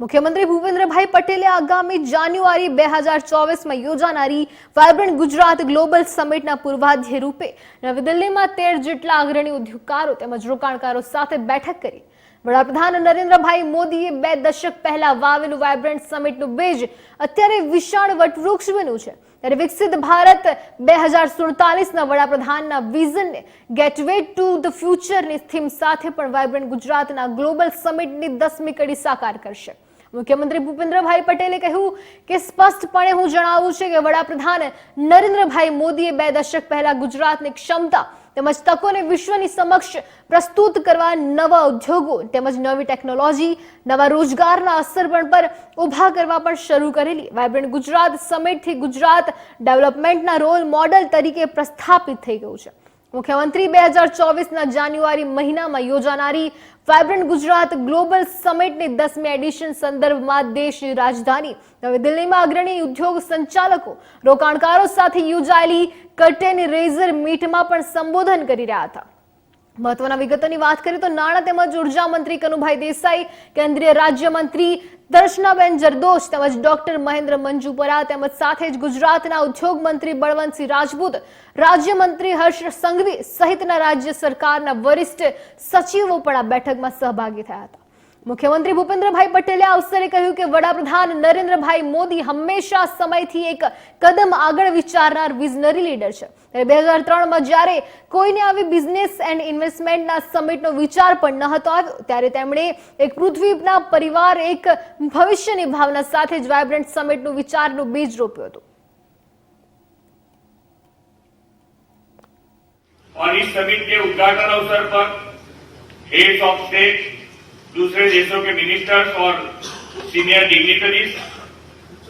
મુખ્યમંત્રી ભૂપેન્દ્રભાઈ પટેલે આગામી જાન્યુઆરી 2024માં યોજાનારી વાયબ્રન્ટ ગુજરાત ગ્લોબલ સમિટના પૂર્વાધ્ય રૂપે નવી દિલ્હીમાં 13 જેટલા અગ્રણી ઉદ્યોગકારો તેમજ રોકાણકારો સાથે બેઠક કરી। વડાપ્રધાન નરેન્દ્રભાઈ મોદીએ 2 દશક પહેલા વાવેલું વાયબ્રન્ટ સમિટનું બીજ અત્યારે વિશાળ વટવૃક્ષ બન્યું છે। ત્યારે વિકસિત ભારત 2047ના વડાપ્રધાનના વિઝનને ગેટવે ટુ ધ ફ્યુચરની થીમ સાથે પણ વાયબ્રન્ટ ગુજરાતના ગ્લોબલ સમિટની 10મી કડી સાકાર કરશે। મુખ્યમંત્રી ભૂપેન્દ્રભાઈ પટેલે કહ્યું કે સ્પષ્ટપણે હું જણાવું છું કે વડાપ્રધાન નરેન્દ્રભાઈ મોદીએ 2 દશક પહેલા ગુજરાતની ક્ષમતા તેમજ તકોને વિશ્વની સમક્ષ પ્રસ્તુત કરવા નવા ઉદ્યોગો તેમજ નવી ટેકનોલોજી નવા રોજગારના અવસર પર ઉભા કરવા પણ શરૂ કરેલી વાયબ્રન્ટ ગુજરાત સમિટથી ગુજરાત ડેવલપમેન્ટના રોલ મોડેલ તરીકે પ્રસ્થાપિત થઈ ગયું છે। મુખ્યમંત્રી 2024ના જાન્યુઆરી મહિનામાં યોજાનારી વાયબ્રન્ટ ગુજરાત ગ્લોબલ સમિટની 10મી એડિશન સંદર્ભમાં દેશની રાજધાની નવી દિલ્હીમાં અગ્રણી ઉદ્યોગ સંચાલકો રોકાણકારો સાથે યોજાયેલી કર્ટેન રેઝર મીટમાં પણ સંબોધન કરી રહ્યા હતા। મહત્વના વિગતોની વાત કરીએ તો નાણાં તેમજ ઉર્જા મંત્રી કનુભાઈ દેસાઈ, કેન્દ્રીય રાજ્યમંત્રી દર્શનાબેન જરદોશ તેમજ ડોક્ટર મહેન્દ્ર મંજુપરા તેમજ સાથે જ ગુજરાતના ઉદ્યોગ મંત્રી બળવંતસિંહ રાજપૂત, રાજ્યમંત્રી હર્ષ સંઘવી સહિતના રાજ્ય સરકારના વરિષ્ઠ સચિવો પણ આ બેઠકમાં સહભાગી થયા હતા। મુખ્યમંત્રી ભૂપેન્દ્રભાઈ પટેલે આ અવસરે કહ્યું કે વડાપ્રધાન નરેન્દ્રભાઈ મોદી હંમેશા સમયથી એક કદમ આગળ વિચારનાર વિઝનરી લીડર છે। 2003માં જ્યારે કોઈને આવી બિઝનેસ એન્ડ ઇન્વેસ્ટમેન્ટના સમિટનો વિચાર પણ ન હતો આવ્યો ત્યારે તેમણે એક પૃથ્વીના પરિવાર એક ભવિષ્યની ભાવના સાથે જ વાયબ્રન્ટ સમિટનું વિચારનું બીજ રોપ્યું હતું। और इस समिट के उद्घाटन अवसर पर हेड्स ऑफ स्टेट, दूसरे देशों के मिनिस्टर्स और सीनियर डिग्निटरीज,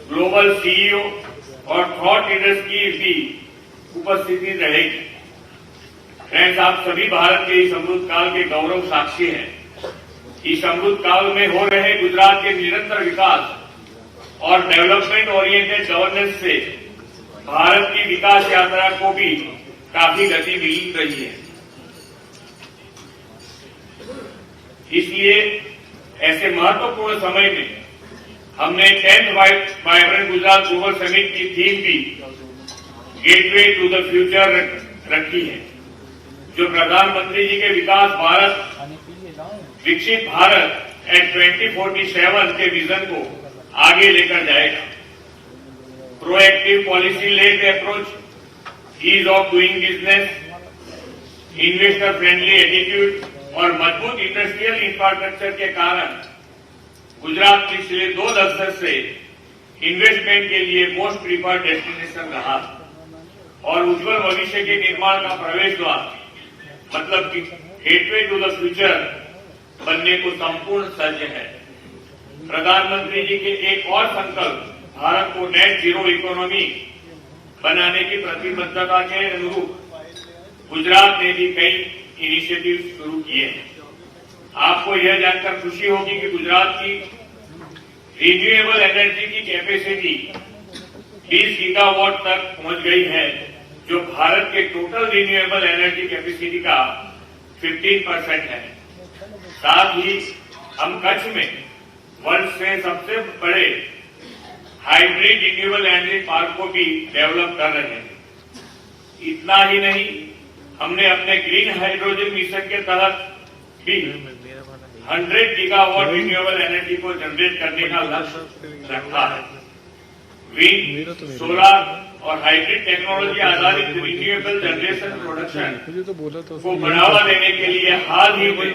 ग्लोबल सीईओ और थॉट लीडर्स की भी उपस्थिति रहेगी। फ्रेंड्स, आप सभी भारत के इस अमृत काल के गौरव साक्षी हैं। इस अमृत काल में हो रहे गुजरात के निरंतर विकास और डेवलपमेंट ओरिएंटेड गवर्नेंस से भारत की विकास यात्रा को भी काफी गति मिल रही है। इसलिए ऐसे महत्वपूर्ण समय में हमने 10th vibrant Gujarat global summit की थीम भी गेटवे टू द फ्यूचर रखी है, जो प्रधानमंत्री जी के विकास भारत विकसित भारत एट 2047 के विजन को आगे लेकर जाएगा। Proactive policy led approach, ease of doing business, investor friendly attitude और मजबूत इंडस्ट्रियल इंफ्रास्ट्रक्चर के कारण गुजरात पिछले 2 दशक से इन्वेस्टमेंट के लिए मोस्ट प्रीफर्ड डेस्टिनेशन रहा और उज्जवल भविष्य के निर्माण का प्रवेश द्वार मतलब कि गेटवे टू द फ्यूचर बनने को संपूर्ण सज्ज है। प्रधानमंत्री जी के एक और संकल्प भारत को नेट जीरो इकोनॉमी बनाने की प्रतिबद्धता के अनुरूप गुजरात ने भी कई इनिशिएटिव शुरू किए हैं। आपको यह जानकर खुशी होगी कि गुजरात की रिन्यूएबल एनर्जी की कैपेसिटी 20 गीगावाट तक पहुंच गई है, जो भारत के टोटल रिन्यूएबल एनर्जी कैपेसिटी का 15% है। साथ ही हम कच्छ में वर्ल्ड से सबसे बड़े हाइब्रिड रिन्यूएबल एनर्जी पार्क को भी डेवलप कर रहे हैं। इतना ही नहीं, हमने अपने ग्रीन हाइड्रोजन मिशन के तहत भी 100 गीगावाट रिन्यूएबल एनर्जी को जनरेट करने का लक्ष्य रखा है। विंड, सोलर और हाइब्रिड टेक्नोलॉजी आधारित रिन्यूएबल जनरेशन प्रोडक्शन को बढ़ावा देने के लिए हाल ही में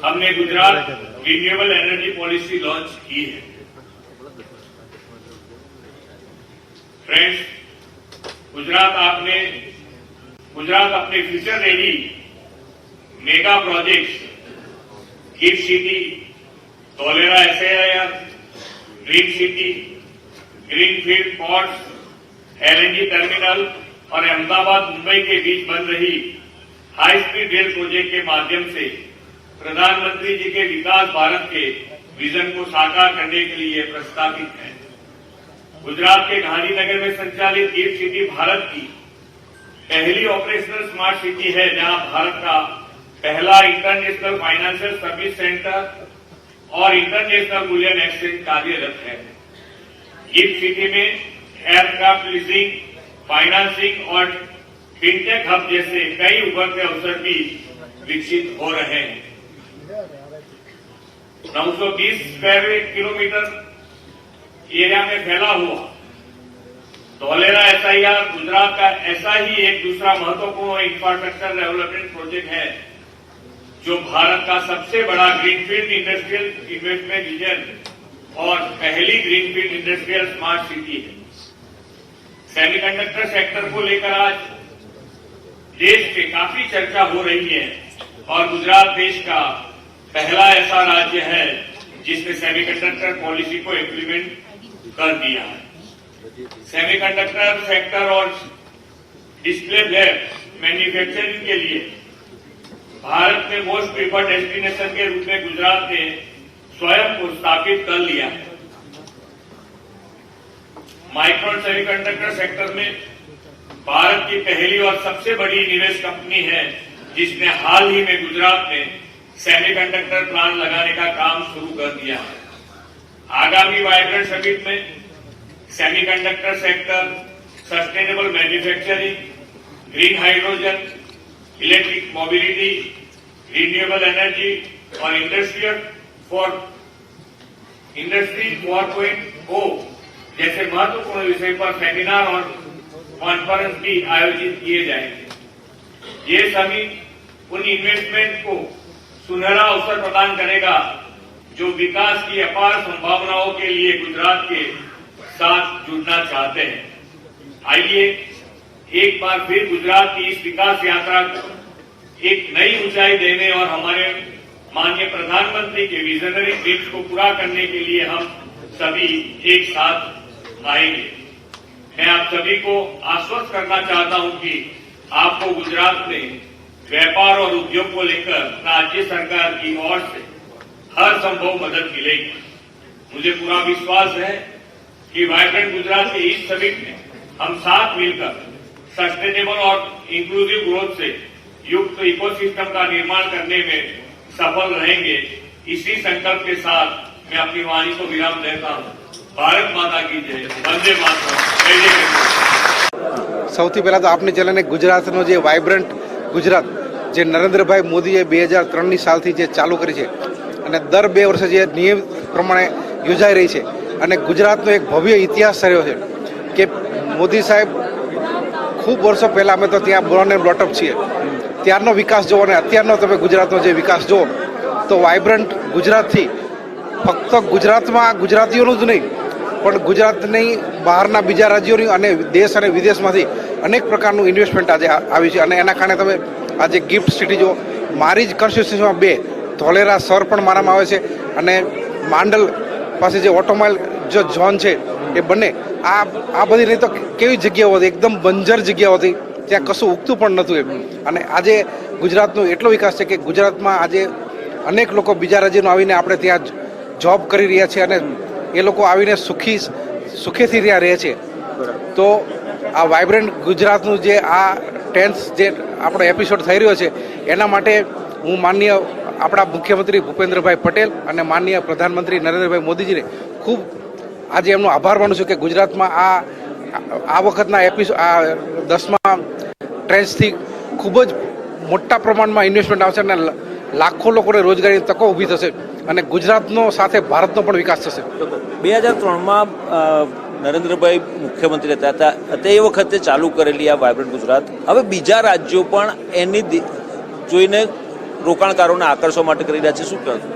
हमने Gujarat renewable energy policy launch की है। फ्रेंड्स, गुजरात अपने future ready mega projects gift city, Dholera SIR, dream city, greenfield ports, LNG terminal और अहमदाबाद मुंबई के बीच बन रही हाई स्पीड रेल प्रोजेक्ट के माध्यम से प्रधानमंत्री जी के विकास भारत के विजन को साकार करने के लिए प्रस्तावित है। गुजरात के गांधीनगर में संचालित गिफ्ट सिटी भारत की पहली ऑपरेशनल स्मार्ट सिटी है, जहां भारत का पहला इंटरनेशनल फाइनेंशियल सर्विस सेंटर और इंटरनेशनल बुलियन एक्सचेंज कार्यरत है। गिफ्ट सिटी में एयरक्राफ्ट लीजिंग, फाइनेंसिंग और फिनटेक हब जैसे कई उभरते अवसर भी विकसित हो रहे हैं। 920 स्क्वायर किलोमीटर एरिया में फैला हुआ धोलेरा SIR गुजरात का ऐसा ही एक दूसरा महत्वपूर्ण इंफ्रास्ट्रक्चर डेवलपमेंट प्रोजेक्ट है जो भारत का सबसे बड़ा ग्रीनफील्ड इंडस्ट्रियल इन्वेस्टमेंट रीजन और पहली ग्रीनफील्ड इंडस्ट्रियल स्मार्ट सिटी है। सेमीकंडक्टर सेक्टर को लेकर आज देश में काफी चर्चा हो रही है और गुजरात देश का पहला ऐसा राज्य है जिसने सेमीकंडक्टर पॉलिसी को इम्प्लीमेंट कर दिया है। सेमीकंडक्टर सेक्टर और डिस्प्ले लैब मैन्युफैक्चरिंग के लिए भारत में मोस्ट प्रीफर्ड डेस्टिनेशन के रूप में गुजरात ने स्वयं को स्थापित कर लिया है। माइक्रोन सेमीकंडक्टर सेक्टर में भारत की पहली और सबसे बड़ी निवेश कंपनी है जिसने हाल ही में गुजरात में सेमीकंडक्टर प्लांट लगाने का काम शुरू कर दिया है। आगामी वाइब्रेंट समिट में semiconductor sector, sustainable manufacturing, green hydrogen, electric mobility, renewable energy और इंडस्ट्री 4.0 जैसे महत्वपूर्ण विषय पर सेमिनार और कॉन्फ्रेंस भी आयोजित किए जाएंगे। ये समिट उन इन्वेस्टमेंट को सुनहरा अवसर प्रदान करेगा जो विकास की अपार संभावनाओं के लिए गुजरात के साथ जुड़ना चाहते हैं। आइए एक बार फिर गुजरात की इस विकास यात्रा को एक नई ऊंचाई देने और हमारे माननीय प्रधानमंत्री के विजनरी ड्रीम्स को पूरा करने के लिए हम सभी एक साथ आएंगे। मैं आप सभी को आश्वस्त करना चाहता हूं कि आपको गुजरात में व्यापार और उद्योग को लेकर राज्य सरकार की ओर से हर संभव मदद मिलेगी। मुझे पूरा विश्वास है कि वाइब्रेंट गुजरात के इस समिट में हम साथ मिलकर सस्टेनेबल और इंक्लूसिव ग्रोथ से युक्त इकोसिस्टम का निर्माण करने में सफल रहेंगे। इसी संकल्प के साथ मैं अपनी वाणी को विराम देता हूं। भारत माता की जय, वंदे मातरम, जय जय गणेश। સૌથી પહેલા તો આપની ચેનલને ગુજરાતનો જે વાઇબ્રન્ટ ગુજરાત જે નરેન્દ્રભાઈ મોદીએ 2003ની સાલથી જે ચાલુ કરી છે અને દર 2 વર્ષે જે નિયમ પ્રમાણે યોજાઈ રહી છે અને ગુજરાતનો એક ભવ્ય ઇતિહાસ રહ્યો છે કે મોદી સાહેબ ખૂબ વર્ષો પહેલાં અમે તો ત્યાં બોર્ન એન્ડ બ્રોટઅપ છીએ ત્યારનો વિકાસ જુઓ અને અત્યારનો તમે ગુજરાતનો જે વિકાસ જુઓ તો વાઇબ્રન્ટ ગુજરાતથી ફક્ત ગુજરાતમાં ગુજરાતીઓનું જ નહીં પણ ગુજરાતની બહારના બીજા રાજ્યોની અને દેશ અને વિદેશમાંથી અનેક પ્રકારનું ઇન્વેસ્ટમેન્ટ આજે આવ્યું છે અને એના કારણે તમે આજે ગિફ્ટ સિટી જો મારી જ કોન્સ્ટિટ્યુન્સીમાં 2 ધોલેરા સર પણ મારામાં આવે છે અને માંડલ પાસે જે ઓટોમોબાઈલ જો ઝોન છે એ બંને આ બધી નહીં તો કેવી જગ્યાઓ હતી એકદમ બંજર જગ્યાઓ હતી ત્યાં કશું ઉગતું પણ નહોતું એમ અને આજે ગુજરાતનો એટલો વિકાસ છે કે ગુજરાતમાં આજે અનેક લોકો બીજા રાજ્યનો આવીને આપણે ત્યાં જોબ કરી રહ્યા છે અને એ લોકો આવીને સુખેથી રહ્યા રહે છે તો આ વાઇબ્રન્ટ ગુજરાતનું જે આ 10th જે આપણો એપિસોડ થઈ રહ્યો છે એના માટે હું માનનીય આપણા મુખ્યમંત્રી ભૂપેન્દ્રભાઈ પટેલ અને માનનીય પ્રધાનમંત્રી નરેન્દ્રભાઈ મોદીજીને ખૂબ આજે એમનો આભાર માનું છું કે ગુજરાતમાં આ વખતના આ 10મા ટ્રેન્ચથી ખૂબ જ મોટા પ્રમાણમાં ઇન્વેસ્ટમેન્ટ આવશે અને લાખો લોકોને રોજગારીની તકો ઊભી થશે અને ગુજરાતનો સાથે ભારતનો પણ વિકાસ થશે। 2003માં નરેન્દ્રભાઈ મુખ્યમંત્રી હતા તે વખતે ચાલુ કરેલી આ વાઇબ્રન્ટ ગુજરાત હવે બીજા રાજ્યો પણ એની જોઈને રોકાણકારોને આકર્ષવા માટે કરી રહ્યા છે, શું કહેશો?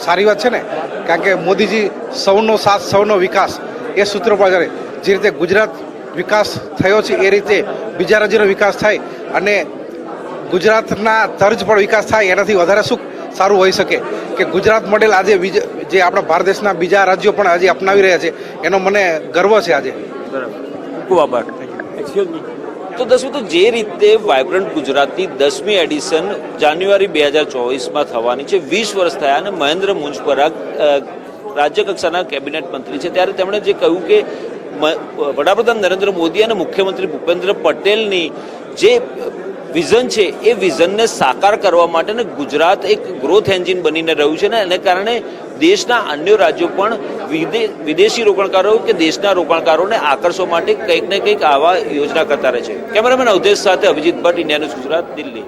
સારી વાત છે ને, કારણ કે મોદીજી સૌનો સાથ સૌનો વિકાસ એ સૂત્ર પર છે। જે રીતે ગુજરાત વિકાસ થયો છે એ રીતે બીજા રાજ્યનો વિકાસ થાય અને ગુજરાતના તર્જ પર વિકાસ થાય એનાથી વધારે શું સારું હોઈ શકે કે ગુજરાત મોડેલ આજે જે આપણા ભારત દેશના બીજા રાજ્યો પણ આજે અપનાવી રહ્યા છે એનો મને ગર્વ છે આજે। ખૂબ આભાર। તો દસમું તો જે રીતે વાઇબ્રન્ટ ગુજરાતની 10મી એડિશન જાન્યુઆરી 2024માં થવાની છે, 20 વર્ષ થયા અને મહેન્દ્ર મુંજપરા રાજ્ય કક્ષાના કેબિનેટ મંત્રી છે ત્યારે તેમણે જે કહ્યું કે વડાપ્રધાન નરેન્દ્ર મોદી અને મુખ્યમંત્રી ભૂપેન્દ્ર પટેલની જે વિઝન છે એ વિઝનને સાકાર કરવા માટે ને ગુજરાત એક ગ્રોથ એન્જિન બનીને રહ્યું છે ને એને કારણે દેશના અન્ય રાજ્યો પણ વિદેશી રોકાણકારો કે દેશના રોકાણકારોને આકર્ષવા માટે કંઈક ને કંઈક આવા યોજના કરતા રહે છે. કેમેરામેન અવધેશ સાથે અભિજીત ભટ્ટ, ઇન્ડિયા ન્યૂઝ ગુજરાત, દિલ્હી.